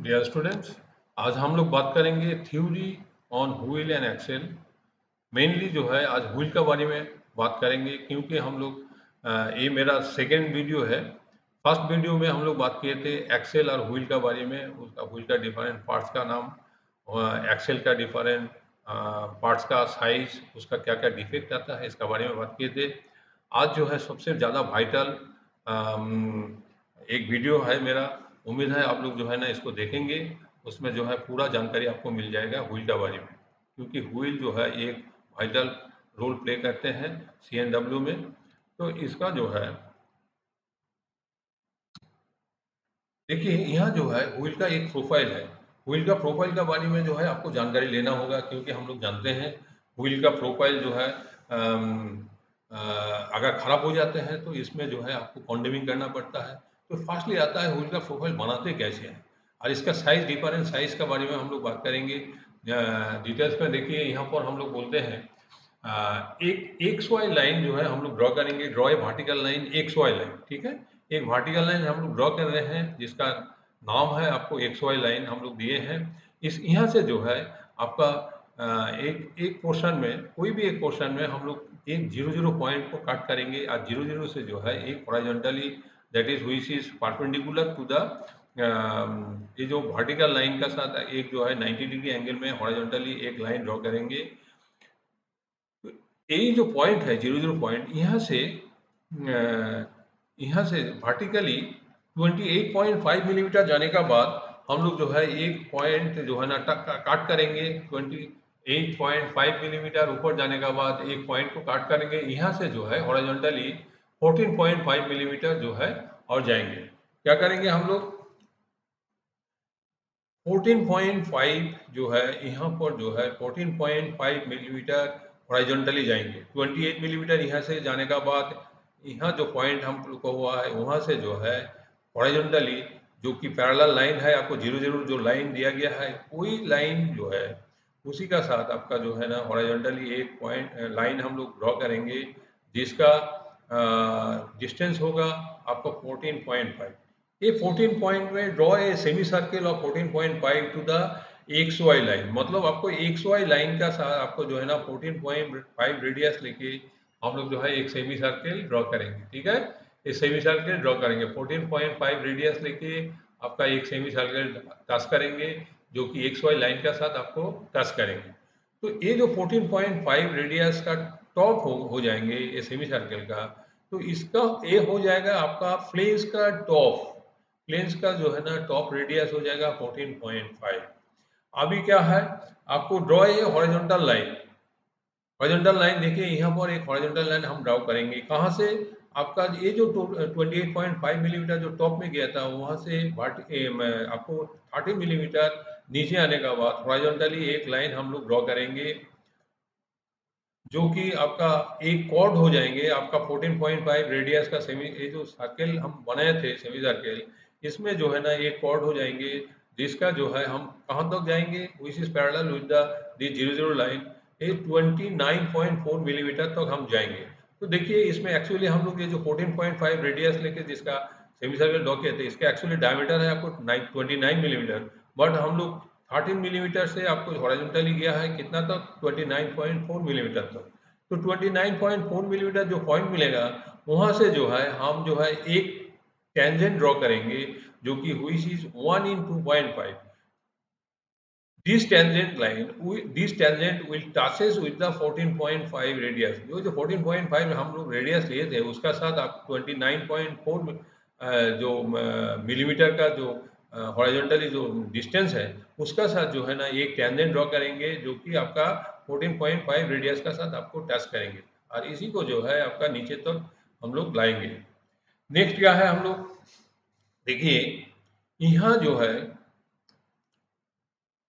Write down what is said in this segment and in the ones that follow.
Dear students, आज हम लोग बात करेंगे theory on wheel and axle. Mainly जो है आज व्हील के बारे में बात करेंगे, क्योंकि हम लोग ये मेरा सेकेंड वीडियो है। फर्स्ट वीडियो में हम लोग बात किए थे एक्सेल और व्हील के बारे में, उसका व्हील का डिफरेंट पार्ट्स का नाम, एक्सेल का डिफरेंट पार्ट्स का साइज, उसका क्या क्या डिफेक्ट आता है, इसका बारे में बात किए थे। आज जो है सबसे ज़्यादा वाइटल एक वीडियो है मेरा। उम्मीद है आप लोग जो है ना इसको देखेंगे, उसमें जो है पूरा जानकारी आपको मिल जाएगा व्हील के बारे में, क्योंकि व्हील जो है एक वाइटल रोल प्ले करते हैं CNW में। तो इसका जो है देखिए, यहाँ जो है व्हील का एक प्रोफाइल है। व्हील का प्रोफाइल के बारे में जो है आपको जानकारी लेना होगा, क्योंकि हम लोग जानते हैं व्हील का प्रोफाइल जो है अगर ख़राब हो जाते हैं तो इसमें जो है आपको कॉन्डेमिंग करना पड़ता है। तो फास्टली आता है व्हील का प्रोफाइल बनाते कैसे हैं, और इसका साइज़, डिफरेंट साइज़ के बारे में हम लोग बात करेंगे डिटेल्स में। देखिए, यहाँ पर हम लोग बोलते हैं एक एक्स वाई लाइन जो है हम लोग ड्रॉ करेंगे। Draw a vertical line, X Y line, ठीक है। एक वर्टिकल लाइन हम लोग ड्रॉ कर रहे हैं जिसका नाम है, आपको एक्स वाई लाइन हम लोग दिए हैं। इस यहाँ से जो है आपका एक एक पोर्शन में, कोई भी एक पोर्शन में हम लोग एक 0 0 पॉइंट को काट करेंगे, और 0 0 से जो है एक horizontally, that is which is perpendicular to the ये जो वर्टिकल लाइन का साथ एक जो है 90 डिग्री एंगल में हॉरिजॉन्टली एक लाइन ड्रॉ करेंगे। यही जो पॉइंट है 0 0 पॉइंट, यहाँ से वर्टिकली 28.5 मिलीमीटर जाने का बाद हम लोग जो है एक पॉइंट जो है ना काट करेंगे। 28.5 मिलीमीटर ऊपर जाने का बाद एक पॉइंट को काट करेंगे। यहाँ से जो है हॉरिजॉन्टली 14.5 मिलीमीटर जो है और जाएंगे। क्या करेंगे हम लोग, 14.5 जो है यहाँ पर जो है 14.5 मिलीमीटर हॉरिजॉन्टली जाएंगे। 28 मिलीमीटर यहाँ से जाने का बाद यहाँ जो पॉइंट हम लोग को हुआ है, वहाँ से जो है हॉरिजॉन्टली, जो कि पैरेलल लाइन है, आपको 0 0 जो लाइन दिया गया है वही लाइन जो है उसी का साथ आपका जो है ना हॉरिजॉन्टली एक पॉइंट लाइन हम लोग ड्रॉ करेंगे, जिसका डिस्टेंस होगा आपका 14.5। ये 14 पॉइंट में draw a semi circle of 14.5 to the X Y line. मतलब आपको एक्स वाई लाइन का साथ आपको जो है ना 14.5 रेडियस लेके हम लोग जो है एक सेमी सर्किल ड्रॉ करेंगे, ठीक है। एक सेमी सर्किल ड्रॉ करेंगे 14.5 रेडियस लेके, आपका एक सेमी सर्किल टच करेंगे, जो कि एक्स वाई लाइन का साथ आपको टच करेंगे। तो ये जो 14.5 रेडियस का टॉप हो जाएंगे ये सेमी सर्किल का, तो इसका ये हो जाएगा आपका फ्लेंस का टॉप। फ्लेंस का जो है ना टॉप रेडियस हो जाएगा 14.5। अभी क्या है, आपको ड्रॉ ये हॉरिजॉन्टल लाइन। हॉरिजॉन्टल लाइन देखिए, यहाँ पर एक हॉरिजॉन्टल लाइन हम ड्रॉ करेंगे। कहाँ से, आपका ये जो 28.5 मिलीमीटर जो टॉप में गया था, वहाँ से आपको 30 मिलीमीटर नीचे आने का बाद हॉरिजॉन्टली एक लाइन हम लोग ड्रॉ करेंगे, जो कि आपका एक कॉर्ड हो जाएंगे। आपका 14.5 रेडियस का सेमी, ये जो सर्किल हम बनाए थे सेमी सर्किल, इसमें जो है ना एक कॉर्ड हो जाएंगे, जिसका जो है हम कहाँ तक जाएंगे, which is parallel with the 0 0 line, ये 29.4 मिलीमीटर तक हम जाएंगे। तो देखिए, इसमें एक्चुअली हम लोग ये जो 14.5 रेडियस लेके जिसका सेमी सर्किल ड्रॉ किए थे, इसका एक्चुअली डायमीटर है आपको 29 मिलीमीटर, बट हम लोग 13 मिलीमीटर से आपको हॉरिजॉन्टली गया है कितना तक, 29.4 मिलीमीटर तक। तो 29.4 मिलीमीटर जो पॉइंट मिलेगा, वहाँ से जो है हम जो है एक टेंजेंट ड्रॉ करेंगे, जो कि which is 1 in 2.5। This tangent will touches with the 14.5 radius। जो 14.5 हम लोग रेडियस लिए थे, उसका साथ आप 29.4 जो मिलीमीटर का जो हॉरिजॉन्टली जो डिस्टेंस है, उसका साथ जो है ना एक टेंजेंट ड्रॉ करेंगे, जो कि आपका 14.5 रेडियस का साथ आपको टच करेंगे, और इसी को जो है आपका नीचे तक हम लोग लाएंगे। नेक्स्ट क्या है हम लोग, देखिए यहाँ जो है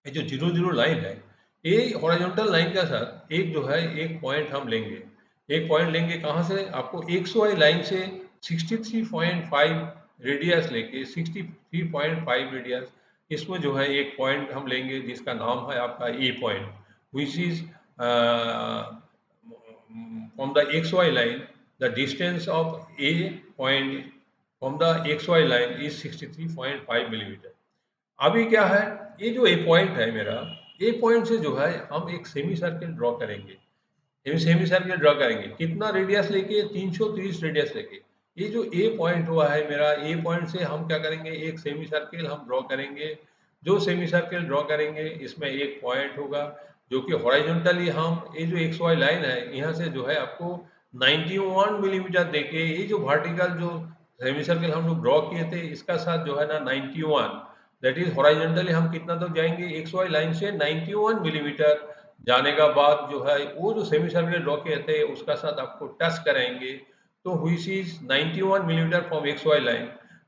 ये जो 0 0 लाइन है, ये हॉरिजॉन्टल लाइन का साथ एक जो है एक पॉइंट हम लेंगे। एक पॉइंट लेंगे कहाँ से, आपको एक्स वाई लाइन से 63.5 रेडियस लेके 63.5 रेडियस, इसमें जो है एक पॉइंट हम लेंगे, जिसका नाम है आपका A point, which is from the xy line, the distance of A point from the xy line is 63.5 millimeter। अभी क्या है, ये जो ए पॉइंट है मेरा, ए पॉइंट से जो है हम एक सेमी सर्किल ड्रॉ करेंगे। ये सेमी सर्किल ड्रॉ करेंगे कितना रेडियस लेके, 330 रेडियस लेके। ये जो ए पॉइंट हुआ है मेरा, ए पॉइंट से हम क्या करेंगे, एक सेमी सर्किल हम ड्रॉ करेंगे। जो सेमी सर्किल ड्रॉ करेंगे इसमें एक पॉइंट होगा जो कि हॉरिजॉन्टली हम, ये जो एक्स वाई लाइन है यहाँ से जो है आपको 91 मिलीमीटर देके, ये जो वर्टिकल जो सेमी सर्किल हम लोग ड्रॉ किए थे इसका साथ जो है ना 91, दैट इज हॉरिजॉन्टली हम कितना तक जाएंगे, एक्स वाई लाइन से 91 मिलीमीटर जाने का बाद जो है वो जो सेमी सर्कुलर ड्रॉ किए थे उसका साथ आपको टच कराएंगे, तो which is 91 millimetre from X Y line.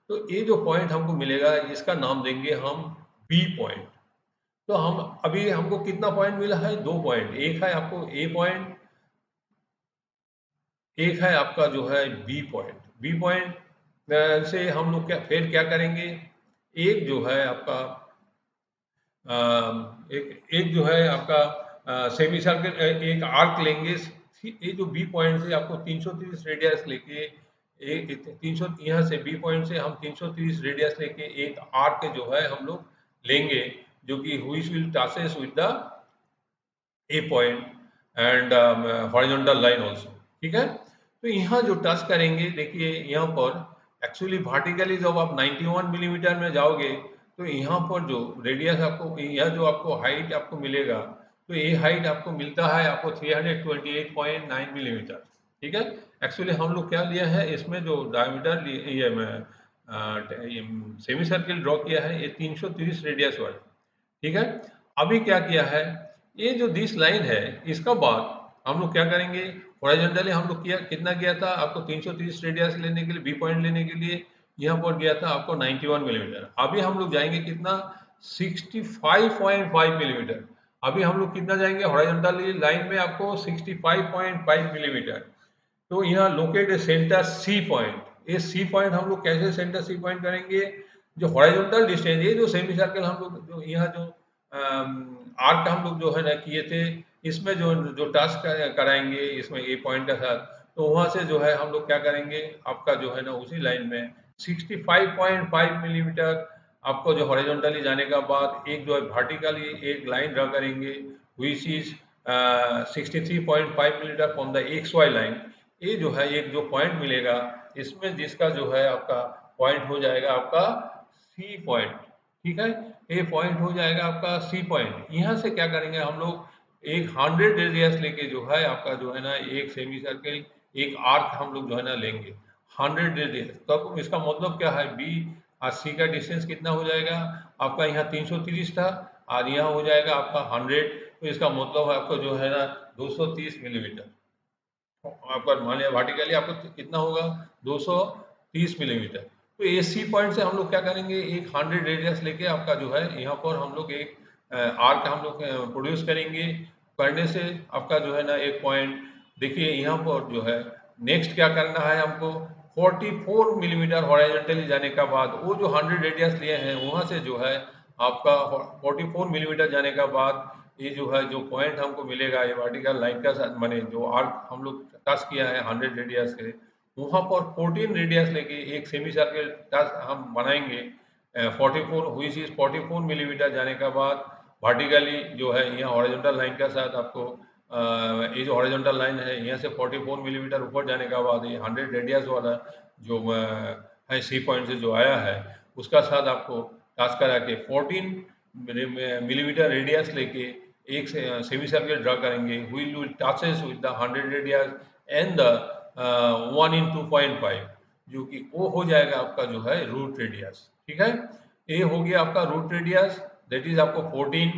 तो ये जो पॉइंट हमको मिलेगा इसका नाम देंगे हम बी पॉइंट। तो हम अभी हमको कितना पॉइंट मिला है, दो पॉइंट, एक है आपको ए पॉइंट, एक है आपका जो है बी पॉइंट। बी पॉइंट से हम लोग क्या फिर क्या करेंगे, एक जो है आपका एक एक जो है आपका सेमी सर्कल, एक आर्क लेंगे। ये जो बी पॉइंट से आपको 330 रेडियस लेके, एक 300 यहाँ से बी पॉइंट से हम 330 रेडियस लेके एक आर्क जो है हम लोग लेंगे, जो कि which will touches with the A point and horizontal line also. ठीक है, तो यहाँ जो टच करेंगे, देखिए यहाँ पर एक्चुअली वर्टिकली जब आप 91 मिलीमीटर में जाओगे तो यहाँ पर जो रेडियस आपको, यह जो आपको हाइट आपको मिलेगा, तो ये हाइट आपको मिलता है आपको 328.9 मिलीमीटर। ठीक है, एक्चुअली हम लोग क्या लिया है इसमें जो डायमीटर ये सेमी सर्किल ड्रॉ किया है ये 330 रेडियस वाला। ठीक है, अभी क्या किया है, ये जो दिस लाइन है इसका बाद हम लोग क्या करेंगे, हॉरिजॉन्टली हम लोग किया कितना गया था आपको 330 रेडियस लेने के लिए, बी पॉइंट लेने के लिए यहाँ पर गया था आपको 91 मिलीमीटर। अभी हम लोग जाएंगे कितना, 65.5 मिलीमीटर। अभी हम लोग कितना जाएंगे हॉरिजॉन्टली लाइन में आपको 65.5 मिलीमीटर। तो यहाँ लोकेट सेंटर सी पॉइंट, ये सी पॉइंट हम लोग कैसे सेंटर सी पॉइंट करेंगे, जो हॉरिजॉन्टल डिस्टेंस, ये जो सेमी सर्कल हम लोग जो यहाँ जो आर्क हम लोग जो है ना किए थे, इसमें जो जो टास्क कराएंगे इसमें ए पॉइंट का साथ, तो वहाँ से जो है हम लोग क्या करेंगे आपका जो है ना उसी लाइन में 65.5 मिलीमीटर आपको जो हॉरिजॉन्टली जाने का बाद एक जो है वर्टिकली एक लाइन ड्रा करेंगे which is 63.5 millimetre from the X Y line. ये जो है एक जो पॉइंट मिलेगा इसमें जिसका जो है आपका पॉइंट हो जाएगा आपका सी पॉइंट। ठीक है, ये पॉइंट हो जाएगा आपका सी पॉइंट। यहाँ से क्या करेंगे हम लोग एक 100 रेडियस लेके जो है आपका जो है ना एक सेमी सर्किल, एक आर्क हम लोग जो है ना लेंगे 100 रेडियस। तब इसका मतलब क्या है, बी और सी का डिस्टेंस कितना हो जाएगा आपका, यहाँ 330 था और यहाँ हो जाएगा आपका 100, तो इसका मतलब है आपको जो है ना 230 मिलीमीटर। आपका मान लिया वर्टिकली आपको कितना होगा 230 मिलीमीटर। तो ए सी पॉइंट से हम लोग क्या करेंगे, एक 100 रेडियस लेके आपका जो है यहाँ पर हम लोग एक आर्क हम लोग प्रोड्यूस करेंगे। करने से आपका जो है ना एक पॉइंट, देखिए यहाँ पर जो है नेक्स्ट क्या करना है हमको, 44 मिलीमीटर हॉरिजॉन्टली जाने का बाद वो जो 100 रेडियस लिए हैं वहाँ से जो है आपका 44 मिलीमीटर जाने का बाद ये जो है जो पॉइंट हमको मिलेगा ये वर्टिकल लाइन का साथ माने जो आर्क हम लोग टच किया है 100 रेडियस से, वहाँ पर 14 रेडियस लेके एक सेमी सर्कल टच हम बनाएंगे 44 हुई चीज 44 मिलीमीटर जाने का बाद वर्टिकली जो है यहाँ हॉरिजॉन्टल लाइन का साथ आपको ये जो हॉरिजॉन्टल लाइन है यहाँ से 44 मिलीमीटर ऊपर जाने का बाद ये 100 रेडियस वाला जो है सी पॉइंट से जो आया है उसका साथ आपको टच करा के 14 मिलीमीटर रेडियस लेके एक सेमी सर्कल ड्रा करेंगे which will touches with the 100 radius and the 1 इन 2.5, जो कि वो हो जाएगा आपका जो है रूट रेडियस। ठीक है, ये हो गया आपका रूट रेडियस, दैट इज आपको 14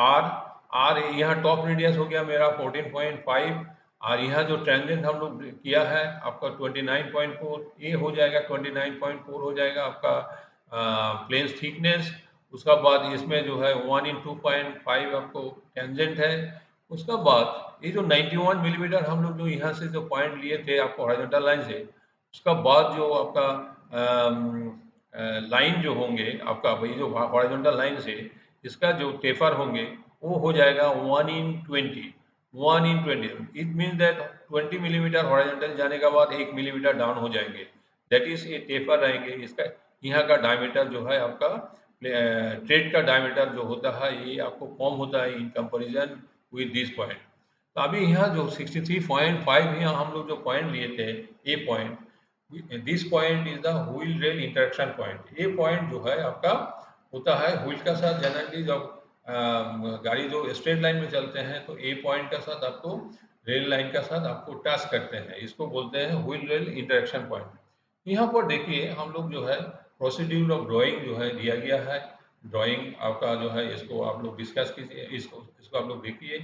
आर। आर यहाँ टॉप रेडियस हो गया मेरा 14.5, और यहाँ जो टेंजेंट हम लोग किया है आपका 29.4, ये हो जाएगा 29.4 हो जाएगा आपका प्लेन्स थिकनेस। उसका बाद इसमें जो है 1 इन 2.5 आपको टेंजेंट है। उसका बाद ये जो 91 मिलीमीटर हम लोग जो यहाँ से जो पॉइंट लिए थे आपको हॉरिजॉन्टल लाइन से, उसका बाद जो आपका लाइन जो होंगे आपका भाई जो हॉरिजॉन्टल लाइन से इसका जो टेपर होंगे वो हो जाएगा 1 इन 20, 1 इन 20 it means that 20 millimetre horizontal जाने के बाद 1 मिलीमीटर डाउन हो जाएंगे, दैट इज ये टेपर रहेंगे। इसका यहाँ का डायमीटर जो है आपका ट्रेड का डायमीटर जो होता है ये आपको कम होता है in comparison with this point. तो अभी यहाँ जो 63.5 यहाँ हम लोग जो पॉइंट लिए थे, A point, this point is the wheel rail interaction point. ये पॉइंट जो है आपका होता है व्हील का साथ जनरली जब गाड़ी जो स्ट्रेट लाइन में चलते हैं तो ए पॉइंट का साथ आपको रेल लाइन का साथ आपको टच करते हैं, इसको बोलते हैं व्हील रेल इंटरेक्शन पॉइंट। यहाँ पर देखिए हम लोग जो है प्रोसीड्यूर ऑफ ड्राइंग जो है दिया गया है। ड्राइंग आपका जो है इसको आप लोग डिस्कस कीजिए, इसको इसको आप लोग देखिए।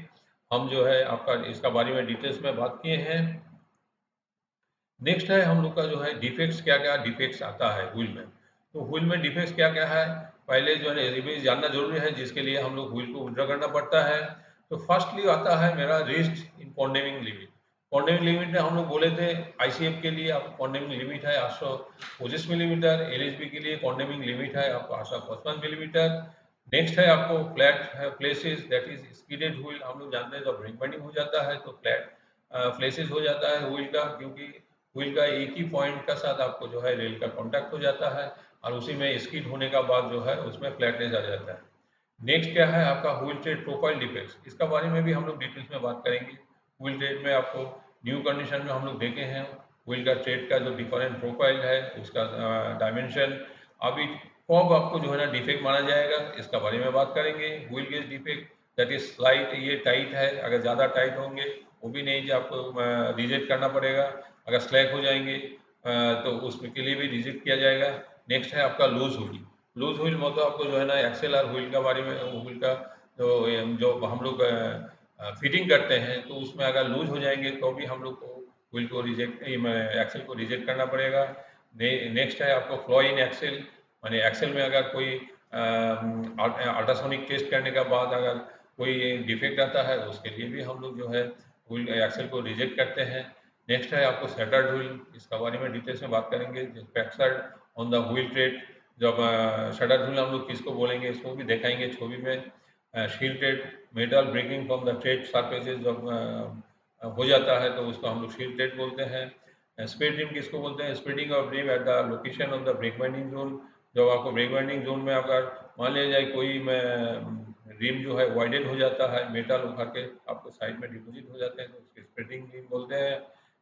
हम जो है आपका इसका बारे में डिटेल्स में बात किए हैं। नेक्स्ट है हम लोग का जो है डिफेक्ट्स, क्या क्या डिफेक्ट्स आता है व्हील में। तो व्हील में डिफेक्ट्स क्या क्या है पहले जो है ये भी जानना जरूरी है, जिसके लिए हम लोग व्हील को विड्रॉ करना पड़ता है। तो फर्स्टली आता है मेरा रिस्ट इन कॉन्डेमिंग लिमिट। कॉन्डेमिंग लिमिट में हम लोग बोले थे आईसीएफ के लिए आपको कॉन्डेमिंग लिमिट है 825 मिलीमीटर, एलएचबी के लिए कॉन्डेमिंग लिमिट है आपको 855 मिलीमीटर। नेक्स्ट है आपको flat places that is skidded wheel. हम लोग जानते हैं जब ब्रेक बैंडिंग हो जाता है तो फ्लैट प्लेसेस हो जाता है व्हील का, क्योंकि व्हील का एक ही पॉइंट का साथ आपको जो है रेल का कांटेक्ट हो जाता है और उसी में स्किड होने का बाद जो है उसमें फ्लैटनेस आ जाता है। नेक्स्ट क्या है आपका व्हील ट्रेड प्रोफाइल डिफेक्ट्स, इसका बारे में भी हम लोग डिटेल्स में बात करेंगे। व्हील ट्रेड में आपको न्यू कंडीशन में हम लोग देखे हैं व्हील का ट्रेड का जो डिफरेंट प्रोफाइल है उसका डायमेंशन अभी कब आपको जो है ना डिफेक्ट माना जाएगा इसका बारे में बात करेंगे। Wheel gauge defect that is slight, ये टाइट है, अगर ज़्यादा टाइट होंगे वो भी नहीं, जो आपको रिजेक्ट करना पड़ेगा। अगर स्लैक हो जाएंगे तो उसके लिए भी रिजेक्ट किया जाएगा। नेक्स्ट है आपका लूज व्हील। लूज व्हील मतलब आपको जो है ना एक्सेल और व्हील का बारे में व्हील का जो हम लोग फिटिंग करते हैं तो उसमें अगर लूज हो जाएंगे तो भी हम लोग को व्हील को रिजेक्ट एक्सेल को रिजेक्ट करना पड़ेगा। नेक्स्ट है आपको फ्लॉ इन एक्सेल, माने एक्सेल में अगर कोई अल्ट्रासोनिक टेस्ट करने के बाद अगर कोई डिफेक्ट आता है उसके लिए भी हम लोग जो है व्हील एक्सेल को रिजेक्ट करते हैं। नेक्स्ट है आपको शटर्ड व्हील, इसका बारे में डिटेल्स में बात करेंगे। Fracture on the wheel tread, जब शटर्ड व्हील हम लोग किसको बोलेंगे इसको भी दिखाएंगे छवि में। Shelled metal breaking from the tread surfaces जब हो जाता है तो उसको हम लोग शील्टेड बोलते हैं। स्पीड रिम किसको बोलते हैं, speeding of rim at the location of the brake binding zone. जब आपको ब्रेक बाइंडिंग जोन में अगर मान लिया जाए कोई रिम जो है वाइडन हो जाता है, मेटल उखड़ के आपको साइड में डिपोजिट हो जाते हैं तो उसके स्प्रेडिंग रिम बोलते हैं।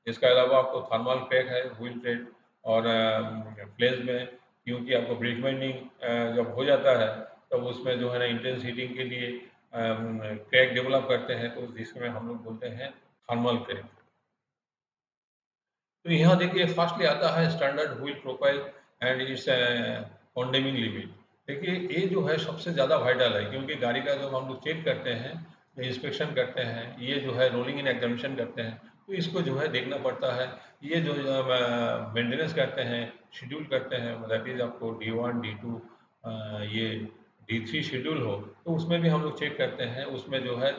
इसके अलावा आपको थर्मल क्रैक है व्हील ट्रेड और फ्लेज में, क्योंकि आपको ब्रेक बाइंडिंग जब हो जाता है तब उसमें जो है ना इंटेंस हीटिंग के लिए क्रैक डेवलप करते हैं तो जिसमें हम लोग बोलते हैं थर्मल क्रैक। तो यहाँ देखिए फर्स्टली आता है standard wheel profile and it's condemning limit. देखिए ये जो है सबसे ज़्यादा वाइटल है, क्योंकि गाड़ी का जब हम लोग चेक करते हैं इंस्पेक्शन करते हैं, ये जो है रोलिंग इन एग्जामिनेशन करते हैं तो इसको जो है देखना पड़ता है। ये जो मेंटेनेंस करते हैं, शेड्यूल करते हैं, दैट इज़ आपको D1 D2 ये D3 शेड्यूल हो तो उसमें भी हम लोग चेक करते हैं। उसमें जो है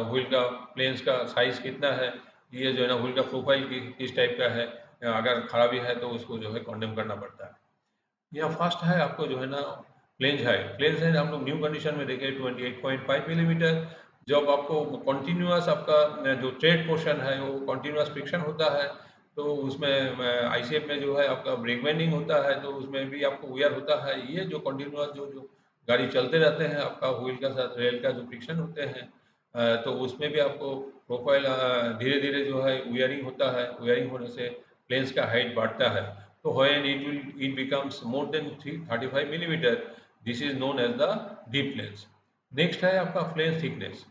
व्हील का प्लेन्स का साइज़ कितना है, ये जो है ना व्हील का प्रोफाइल किस टाइप का है, अगर खराबी है तो उसको जो है कॉन्डेम करना पड़ता है। यहाँ फर्स्ट है आपको जो है ना प्लेंज हाइट। प्लेंज हाइट हम लोग न्यू कंडीशन में देखें 28.5 मिलीमीटर। जब आपको कंटिन्यूस आपका जो ट्रेड पोर्शन है वो कंटिन्यूस फ्रिक्शन होता है तो उसमें आईसीएफ में जो है आपका ब्रेक बेंडिंग होता है तो उसमें भी आपको वेयर होता है। ये जो कंटिन्यूस जो जो गाड़ी चलते रहते हैं आपका व्हील का साथ रेल का जो फ्रिक्शन होते हैं तो उसमें भी आपको प्रोफाइल धीरे धीरे जो है वेयरिंग होता है। वेयरिंग होने से प्लेन्स का हाइट बढ़ता है। So when it becomes more than 35 millimeter, this is known as the deep flange. Next है आपका फ्लेंज थिकनेस।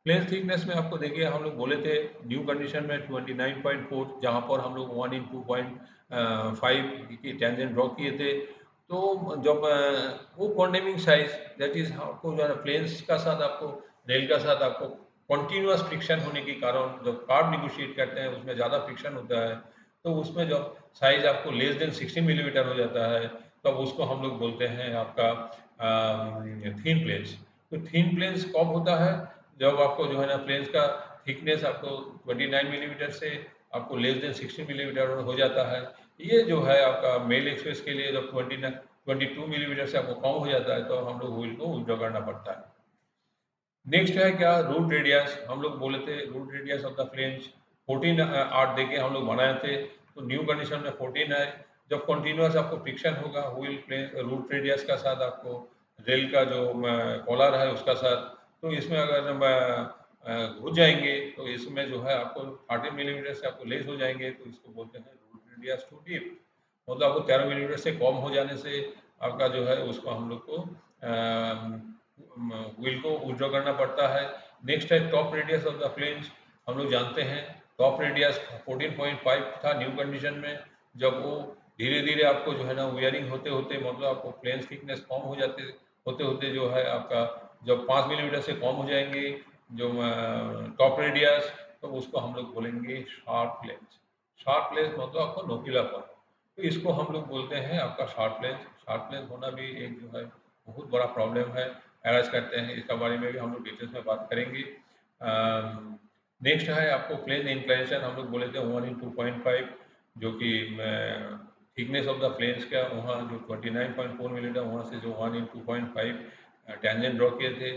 फ्लेंज थिकनेस में आपको देखिए हम लोग बोले थे न्यू कंडीशन में 29.4, जहाँ पर हम लोग 1:2.5 की टेंजेंट ड्रॉ किए थे। तो जब वो कॉन्डेमिंग साइज दैट इज आपको जो है फ्लेंज का साथ आपको रेल का साथ आपको कॉन्टिन्यूस फ्रिक्शन होने के कारण जब कार्ब निगोशिएट करते हैं उसमें ज़्यादा फ्रिक्शन होता है तो उसमें जब साइज आपको लेस देन 16 मिलीमीटर हो जाता है तब उसको हम लोग बोलते हैं आपका थीन प्लेन्स। तो थीन प्लेन्स कब होता है, जब आपको जो है ना प्लेन्स का थिकनेस आपको 29 मिलीमीटर से आपको लेस देन 16 मिलीमीटर हो जाता है। ये जो है आपका मेल एक्सप्रेस के लिए जब 22 मिलीमीटर से आपको कम हो जाता है तो हम लोग व्हील को विड्रॉ करना पड़ता है। नेक्स्ट है क्या रूट रेडियस। हम लोग बोले थे root radius of the flange 14 8 देके हम लोग बनाए थे तो न्यू कंडीशन में 14 है। जब कंटिन्यूस आपको फ्रिक्शन होगा व्हील प्लेन रूट रेडियस का साथ आपको रेल का जो कॉलर है उसका साथ, तो इसमें अगर हम घुस जाएंगे तो इसमें जो है आपको 30 मिलीमीटर से आपको लेस हो जाएंगे, तो इसको बोलते हैं रूट रेडियस टू डीप। मतलब आपको 13 मिलीमीटर से कम हो जाने से आपका जो है उसको हम लोग को व्हील को विड्रॉ करना पड़ता है। नेक्स्ट है top radius of the flange. हम लोग जानते हैं टॉप रेडियस 14.5 था न्यू कंडीशन में। जब वो धीरे धीरे आपको जो है ना वियरिंग होते होते, मतलब आपको फ्लेंज थिकनेस कम हो जाते होते होते जो है आपका जब 5 मिलीमीटर से कम हो जाएंगे जो टॉप रेडियस, तो उसको हम लोग बोलेंगे शार्प लेंस। शार्प लेंस मतलब आपको नोकीलापन, तो इसको हम लोग बोलते हैं आपका शार्प लेंस। शार्प लेंस होना भी एक जो है बहुत बड़ा प्रॉब्लम है, अराइज करते हैं। इसका बारे में भी हम लोग डिटेल्स में बात करेंगे। नेक्स्ट है आपको प्लेन इंक्लाइनेशन, हम लोग बोले थे 1/2.5, जो कि थिकनेस ऑफ द प्लेन्स का वहाँ जो 29.4 मिलीमीटर, वहाँ से जो 1/2.5 टेंजेंट ड्रॉ किए थे।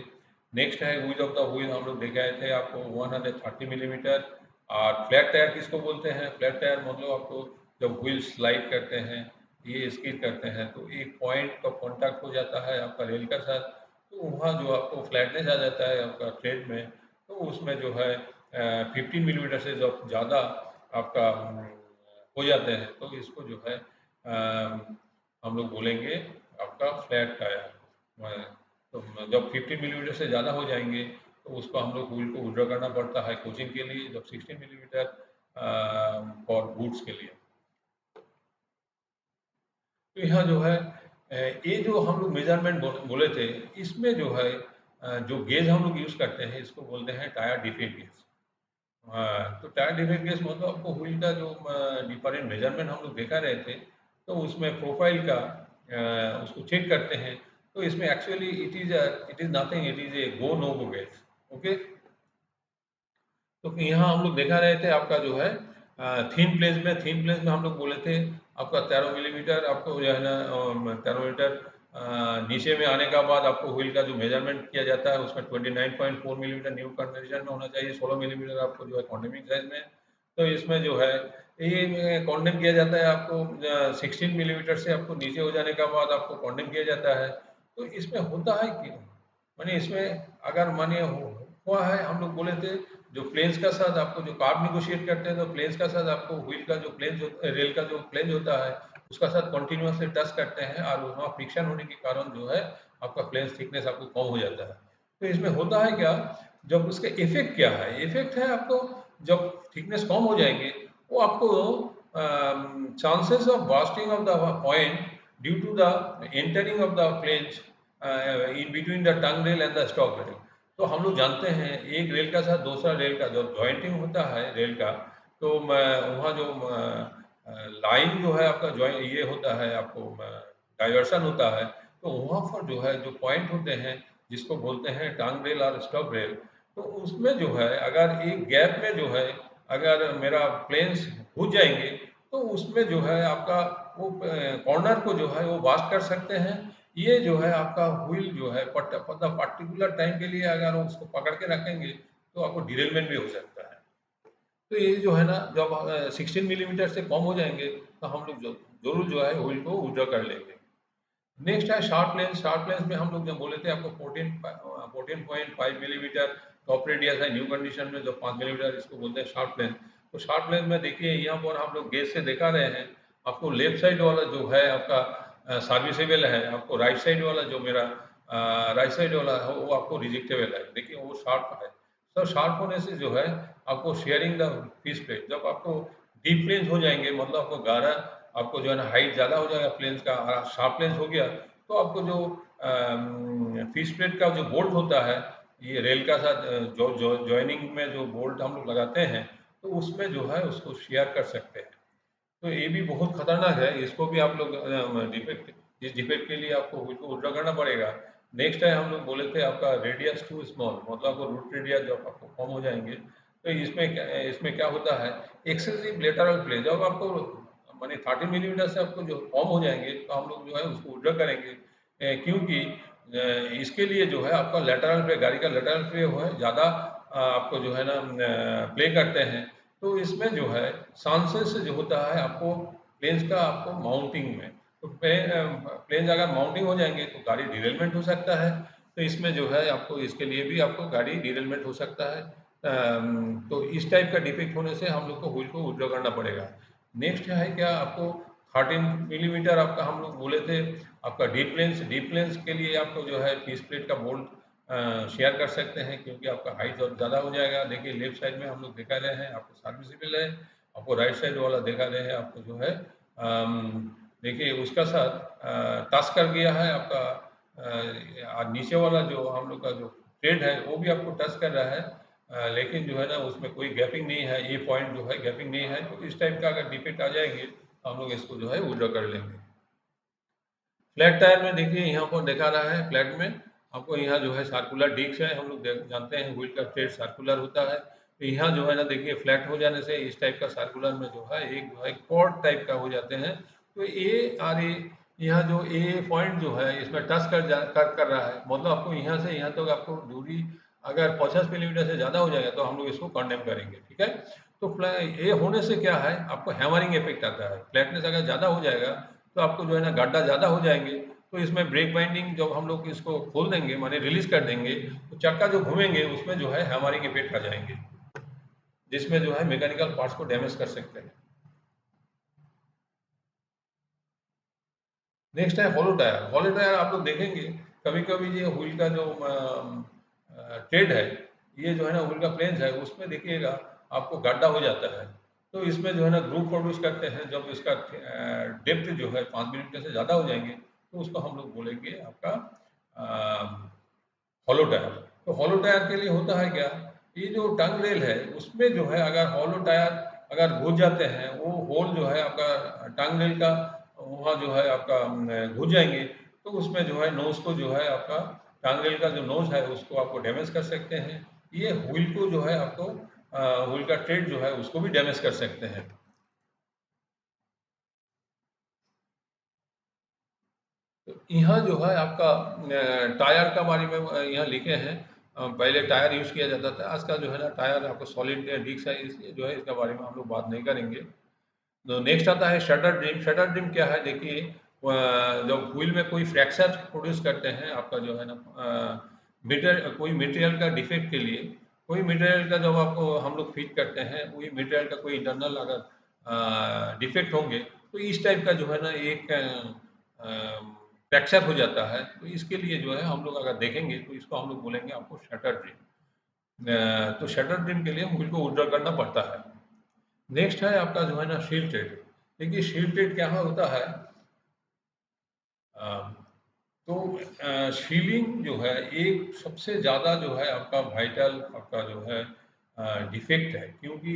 नेक्स्ट है विड्थ ऑफ द व्हील, हम लोग दिखाए थे आपको 130 मिलीमीटर। और फ्लैट टायर किसको बोलते हैं? फ्लैट टायर मतलब आपको जब व्हील स्लाइड करते हैं, ये स्किड करते हैं, तो एक पॉइंट का कॉन्टैक्ट हो जाता है आपका रेल का साथ, तो वहाँ जो आपको फ्लैटनेस आ जाता है आपका ट्रेड में, तो उसमें जो है 15 मिलीमीटर से जब ज़्यादा आपका हो जाते हैं, तो इसको जो है हम लोग बोलेंगे आपका फ्लैट टायर। तो जब 15 मिलीमीटर से ज़्यादा हो जाएंगे तो उसको हम लोग व्हील को विड्रॉ करना पड़ता है कोचिंग के लिए, जब 16 मिलीमीटर फॉर बूट्स के लिए। तो यहाँ जो है ये जो हम लोग मेजरमेंट बोले थे, इसमें जो है जो गेज हम लोग यूज़ करते हैं इसको बोलते हैं टायर डिफेक्ट गेज। हाँ, तो टायर डिफेक्ट गेज मतलब आपको व्हील का जो डिफरेंट मेजरमेंट हम लोग देखा रहे थे, तो उसमें प्रोफाइल का उसको चेक करते हैं। तो इसमें actually it is nothing, it is a go no go gauge. Okay, तो यहाँ हम लोग देखा रहे थे आपका जो है थीन प्लेस में हम लोग बोले थे आपका 13 मिलीमीटर आपको जो है ना 13 मीटर नीचे में आने का बाद आपको व्हील का जो मेजरमेंट किया जाता है उसमें 29.4 मिलीमीटर न्यू कंडीशन में होना चाहिए, 16 मिलीमीटर आपको जो है कॉन्डेमिंग साइज में। तो इसमें जो है ये कॉन्डेम किया जाता है आपको 16 मिलीमीटर से आपको नीचे हो जाने का बाद आपको कॉन्डेम किया जाता है। तो इसमें होता है क्यों, माने इसमें अगर माने हुआ है, हम लोग बोले थे जो प्लेन्स का साथ आपको जो कार्ब निगोशिएट करते हैं, तो प्लेन्स का साथ आपको व्हील का जो प्लेन्स रेल का जो प्लेन्स होता है उसका साथ कंटिन्यूसली टच करते हैं, और वहाँ फ्रिक्शन होने के कारण जो है आपका प्लेन्स थिकनेस आपको कम हो जाता है। तो इसमें होता है क्या, जब उसके इफेक्ट क्या है, इफेक्ट है आपको जब थिकनेस कम हो जाएंगे, वो आपको chances of bursting of the point due to the entering of the planes in between the tongue rail and the stock rail. तो हम लोग जानते हैं एक रेल का साथ दूसरा रेल का जब जॉइंटिंग होता है रेल का, तो वहाँ जो लाइन जो है आपका जॉइन ये होता है आपको डाइवर्सन होता है, तो वहाँ पर जो है जो पॉइंट होते हैं जिसको बोलते हैं टांग रेल और स्टॉक रेल, तो उसमें जो है अगर एक गैप में जो है अगर मेरा प्लेन्स घुस जाएंगे, तो उसमें जो है आपका वो कॉर्नर को जो है वो बास्ट कर सकते हैं। ये जो है आपका व्हील जो है पर्टिकुलर टाइम के लिए अगर हम उसको पकड़ के रखेंगे तो आपको डिरेलमेंट भी हो सकता है। तो ये जो है ना जब 16 मिलीमीटर से कम हो जाएंगे तो हम लोग जरूर जो है व्हील को विड्रॉ कर लेंगे। नेक्स्ट है शार्प लेंस। शार्प लेंस में हम लोग जब बोले थे आपको 14.5 मिलीमीटर टॉप रेडियस है न्यू कंडीशन में, जो 5 मिलीमीटर इसको बोलते हैं शार्प लेंस। तो शार्प लेंस में देखिए यहाँ पर हम लोग गेज से देखा रहे हैं, आपको लेफ्ट साइड वाला जो है आपका सर्विसेबल है, आपको राइट साइड वाला जो मेरा राइट साइड वाला है वो आपको रिजेक्टेबल है। देखिए वो शार्प है। सर शार्प होने से जो है आपको शेयरिंग द फिश प्लेट, जब आपको डीप प्लेन्स हो जाएंगे मतलब आपको गाढ़ा आपको जो है ना हाइट ज़्यादा हो जाएगा प्लेन्स का, शार्प प्लेन्स हो गया तो आपको जो फिश प्लेट का जो बोल्ट होता है, ये रेल का साथ जो जॉइनिंग में जो बोल्ट हम लोग लगाते हैं, तो उसमें जो है उसको शेयर कर सकते हैं। तो ये भी बहुत खतरनाक है, इसको भी आप लोग डिफेक्ट, इस डिफेक्ट के लिए आपको उसको उल्टा करना पड़ेगा। नेक्स्ट है हम लोग बोले थे आपका रेडियस टू स्मॉल, मतलब आपको रूट रेडियस जब आपको कम हो जाएंगे, तो इसमें क्या होता है एक्सेसिव लेटरल प्ले, जब आपको माने 30 मिलीमीटर से आपको जो कम हो जाएंगे तो हम लोग जो है उसको उल्टा करेंगे। क्योंकि इसके लिए जो है आपका लेटरल प्ले, गाड़ी का लेटरल प्ले वो है ज़्यादा आपको जो है ना प्ले करते हैं। तो इसमें जो है चांसेस जो होता है आपको प्लेन्स का आपको माउंटिंग में, तो प्लेन्स अगर माउंटिंग हो जाएंगे तो गाड़ी डिरेलमेंट हो सकता है। तो इसमें जो है आपको इसके लिए भी आपको गाड़ी डिरेलमेंट हो सकता है। तो इस टाइप का डिफेक्ट होने से हम लोग को व्हील को विड्रॉ करना पड़ेगा। नेक्स्ट है क्या, आपको 13 मिलीमीटर आपका हम लोग बोले थे आपका डीप लेंस के लिए आपको जो है फीस प्लेट का बोल्ट शेयर कर सकते हैं, क्योंकि आपका हाइट और ज़्यादा हो जाएगा। देखिए लेफ्ट साइड में हम लोग दिखा रहे हैं आपको सर्विसिबल है, आपको राइट साइड वाला दिखा रहे हैं आपको जो है देखिए उसका साथ टच कर गया है आपका नीचे वाला जो हम लोग का जो थ्रेड है वो भी आपको टच कर रहा है, लेकिन जो है ना उसमें कोई गैपिंग नहीं है, ये पॉइंट जो है गैपिंग नहीं है। तो इस टाइप का अगर डिफेक्ट आ जाएंगे तो हम लोग इसको जो है विड्रॉ कर लेंगे। फ्लैट टायर में देखिए यहाँ पर दिखा रहा है फ्लैट में आपको यहाँ जो है सर्कुलर डिस्क है, हम लोग जानते हैं व्हील का थ्रेड सर्कुलर होता है। तो यहाँ जो है ना देखिए फ्लैट हो जाने से इस टाइप का सर्कुलर में जो है एक जो है कॉर्ड टाइप का हो जाते हैं। तो ए और ए यहाँ जो ए पॉइंट जो है इसमें टच कर रहा है, मतलब आपको यहाँ से यहाँ तक आपको दूरी अगर 50 मिलीमीटर से ज़्यादा हो जाएगा तो हम लोग इसको कंडेम करेंगे, ठीक है। तो ये होने से क्या है आपको हैमरिंग इफेक्ट आता है। फ्लैटनेस अगर ज़्यादा हो जाएगा तो आपको जो है ना गड्ढा ज़्यादा हो जाएंगे, तो इसमें ब्रेक बाइंडिंग जब हम लोग इसको खोल देंगे माने रिलीज कर देंगे तो चक्का जो घूमेंगे उसमें जो है हैमरिंग इफेक्ट आ जाएंगे, जिसमें जो है मैकेनिकल पार्ट्स को डैमेज कर सकते हैं। नेक्स्ट है हॉलो टायर। हॉलो टायर आप लोग देखेंगे कभी कभी ये व्हील का जो ट्रेड है, ये जो है ना व्हील का प्लेन्स है उसमें देखिएगा आपको गड्ढा हो जाता है। तो इसमें जो है ना ग्रूव प्रोड्यूस करते हैं, जब इसका डेप्थ जो है 5 मिलीमीटर से ज़्यादा हो जाएंगे तो उसको हम लोग बोलेंगे आपका हॉलो टायर। तो हॉलो टायर के लिए होता है क्या, ये जो टंग रेल है उसमें जो है अगर हॉलो टायर अगर घुस जाते हैं, वो होल जो है आपका टंग रेल का वहाँ जो है आपका घुस जाएंगे, तो उसमें जो है नोज को जो है आपका टंग रेल का जो नोज है उसको आपको डैमेज कर सकते हैं। ये व्हील को जो है आपको व्हील का ट्रेड जो है उसको भी डैमेज कर सकते हैं। तो यहाँ जो है आपका टायर का बारे में यहाँ लिखे हैं। पहले टायर यूज़ किया जाता था, आजकल जो है ना टायर आपको सॉलिड डिस्क है, इसलिए जो है इसके बारे में हम लोग बात नहीं करेंगे। तो नेक्स्ट आता है शटर ड्रिम। शटर ड्रिम क्या है देखिए, जब व्हील में कोई फ्रैक्चर प्रोड्यूस करते हैं आपका जो है ना कोई मटेरियल का डिफेक्ट के लिए, कोई मटेरियल का जब आपको हम लोग फिट करते हैं वही मटेरियल का कोई इंटरनल अगर डिफेक्ट होंगे तो इस टाइप का जो है ना एक फ्रैक्चर हो जाता है। तो इसके लिए जो है हम लोग अगर देखेंगे तो इसको हम लोग बोलेंगे आपको शटर ड्रिम। तो शटर ड्रिम के लिए व्हील को विड्रॉ करना पड़ता है। नेक्स्ट है आपका जो है ना शील्ड ट्रेड। देखिए शील्ड ट्रेड क्या होता है, अ, तो शीलिंग जो है एक सबसे ज़्यादा जो है आपका वाइटल आपका जो है डिफेक्ट है, क्योंकि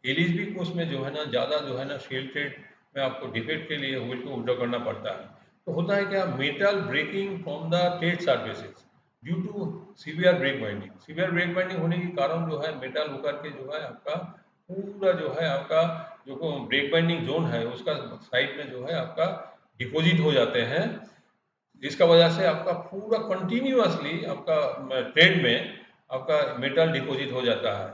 एलएसबी कोर्स में जो है ना ज़्यादा जो है ना शील्ड ट्रेड में आपको डिफेक्ट के लिए व्हील को विड्रॉ करना पड़ता है। तो होता है क्या, metal breaking from the tread surfaces due to severe brake binding. Severe brake binding होने के कारण जो है मेटल होकर के जो है आपका पूरा जो है आपका जो ब्रेक बाइंडिंग जोन है उसका साइड में जो है आपका डिपॉजिट हो जाते हैं, जिसका वजह से आपका पूरा कंटिन्यूअसली आपका ट्रेड में आपका मेटल डिपॉजिट हो जाता है।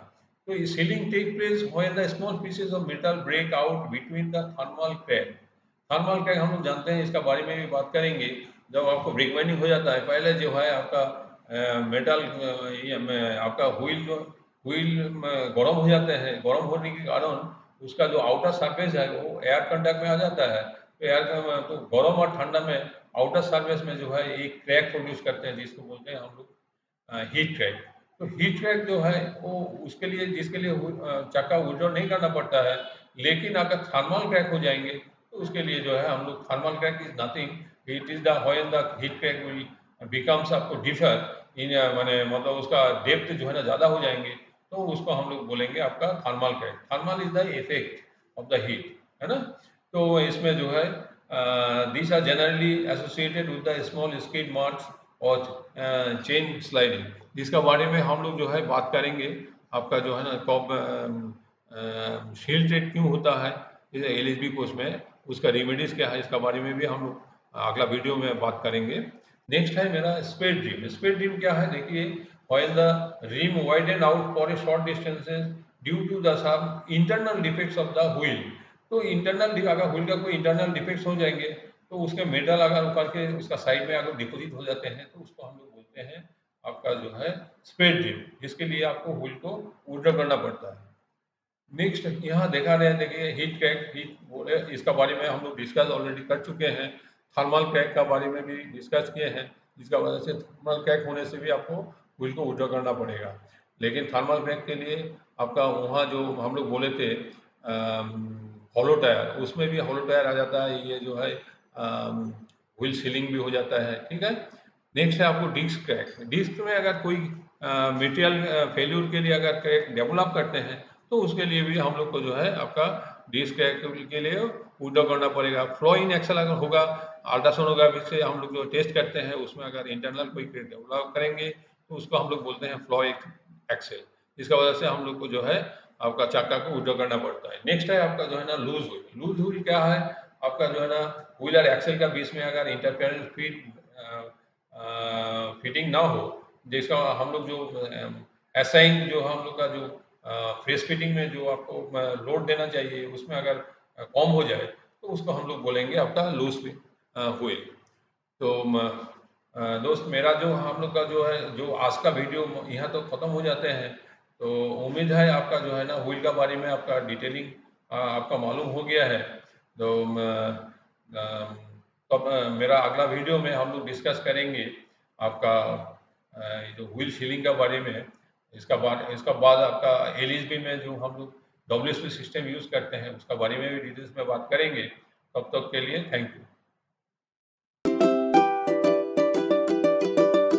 तो ये shelling take place when the small pieces of metal break out between the thermal crack. Thermal crack हम लोग जानते हैं, इसका बारे में भी बात करेंगे। जब आपको ब्रेक बाइंडिंग हो जाता है, पहले जो है आपका मेटल ये आपका व्हील गर्म हो जाते हैं, गर्म होने के कारण उसका जो आउटर सरफेस है वो एयर कंडक्ट में आ जाता है। तो एयर तो गर्म और ठंडा में आउटर सरफेस में जो है एक क्रैक प्रोड्यूस करते हैं, जिसको बोलते हैं हम लोग हीट क्रैक। तो हीट क्रैक जो है वो उसके लिए जिसके लिए चक्का विड्रॉ नहीं करना पड़ता है, लेकिन अगर थर्मल क्रैक हो जाएंगे तो उसके लिए जो है हम लोग thermal crack is nothing, it is the when the heat crack will becomes आपको डिफर इन माने मतलब उसका डेप्थ जो है ना ज़्यादा हो जाएंगे, तो उसको हम लोग बोलेंगे आपका thermal crack. Thermal is the effect of the heat, है ना। तो इसमें जो है these are generally associated with the small skid marks और चेन स्लाइडिंग, जिसका बारे में हम लोग जो है बात करेंगे। आपका जो है ना कब शील्ड ट्रेड क्यों होता है इस एलएसबी कोर्स में, उसका रेमेडीज क्या है, इसका बारे में भी हम लोग अगला वीडियो में बात करेंगे। नेक्स्ट है मेरा स्पीड ड्रीम। स्पीड ड्रीम क्या है देखिए, when the rim widen out for a short distances due to the some internal defects of the wheel. तो इंटरनल अगर व्हील का कोई इंटरनल डिफेक्ट्स हो जाएंगे तो उसके मेटल अगर ऊपर के उसका साइड में अगर डिपॉजिट हो जाते हैं तो उसको हम लोग बोलते हैं आपका जो है स्पेड जिप, जिसके लिए आपको व्हील को विड्रॉ करना पड़ता है। नेक्स्ट यहाँ देखा रहे देखिए हीट क्रैक, हीट बोले इसका बारे में हम लोग डिस्कस ऑलरेडी कर चुके हैं। थर्मल क्रैक का बारे में भी डिस्कस किए हैं, जिसका वजह से थर्मल क्रैक होने से भी आपको व्हील को विड्रॉ करना पड़ेगा। लेकिन थर्मल क्रैक के लिए आपका वहाँ जो हम लोग बोले थे हॉलो टायर, उसमें भी हॉलो टायर आ जाता है, ये जो है व्हील सीलिंग भी हो जाता है, ठीक है। नेक्स्ट है आपको डिस्क क्रैक। डिस्क में अगर कोई मटेरियल फेल्यूर के लिए अगर क्रैक डेवलप करते हैं तो उसके लिए भी हम लोग को जो है आपका डिस्क क्रैक के लिए विड्रॉ करना पड़ेगा। फ्लो इन एक्सेल अगर होगा, अल्ट्रासोनोग्राफी से हम लोग जो टेस्ट करते हैं उसमें अगर इंटरनल कोई क्रैक डेवलप करेंगे तो उसको हम लोग बोलते हैं फ्लो एक्सेल। इसका वजह से हम लोग को जो है आपका चक्का को विड्रॉ करना पड़ता है। नेक्स्ट है आपका जो है ना लूज व्हील। लूज व्हील क्या है, आपका जो है ना व्हील और एक्सेल का बीच में अगर इंटरफेरेंस फिटिंग ना हो, जिसका हम लोग जो असाइन जो हम लोग का जो फ्रेश फिटिंग में जो आपको लोड देना चाहिए उसमें अगर कम हो जाए तो उसको हम लोग बोलेंगे आपका लूज व्हील। तो दोस्त मेरा जो हम लोग का जो है जो आज का वीडियो यहाँ तो ख़त्म हो जाते हैं। तो उम्मीद है आपका जो है ना व्हील का बारे में आपका डिटेलिंग आपका मालूम हो गया है। तो तब मेरा अगला वीडियो में हम लोग डिस्कस करेंगे आपका जो व्हील सीलिंग का बारे में। इसका बाद आपका एलएसबी में जो हम लोग डब्ल्यूएसपी सिस्टम यूज़ करते हैं उसका बारे में भी डिटेल्स में बात करेंगे। तब तक के लिए थैंक यू।